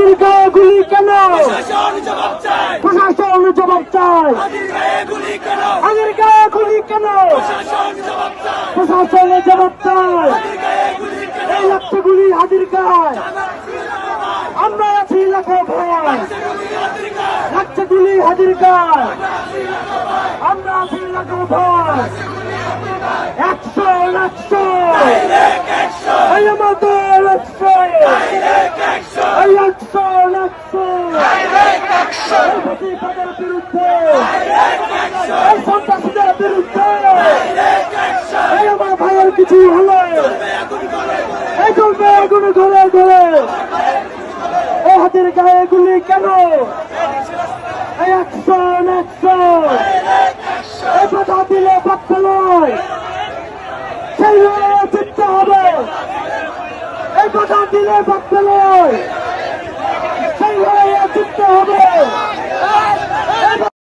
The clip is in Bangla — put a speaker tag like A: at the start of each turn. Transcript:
A: হাজির গায়ে গুলি কেন?
B: প্রশাসন জবাব চায়,
A: প্রশাসন জবাব চায়।
B: হাজির গায়ে গুলি কেন?
A: হাজির গায়ে গুলি কেন?
B: প্রশাসন জবাব চায়,
A: প্রশাসনের জবাব চায়।
B: হাজির গায়ে গুলি কেন?
A: এই লাগছে গুলি হাজির গায়ে। আমরা আছি লাখো ভয়,
B: হাজির গায়ে,
A: লাগছে গুলি হাজির গায়ে। আমরা আছি লাখো ভয়। 100 100
B: ডাইরেক্ট অ্যাকশন,
A: এই আমাদের 100
B: ডাইরেক্ট অ্যাকশন,
A: এই 100 100
B: ডাইরেক্ট অ্যাকশন,
A: এই ফ্যাসিবাদের বিরুদ্ধে,
B: ডাইরেক্ট অ্যাকশন,
A: এই সন্ত্রাসীদের বিরুদ্ধে,
B: ডাইরেক্ট অ্যাকশন।
A: এই আমার ভাইয়ের কিছু হলে এই চলবে আগুন ঘরে ঘরে। এই হাতের গায়ে গুলি কেন? এই 100 100 এই কথা দিলে বাক্য নয়, সেই লড়াইয়ে জিততে হবে। এই কথা দিলে বাক্য নয়।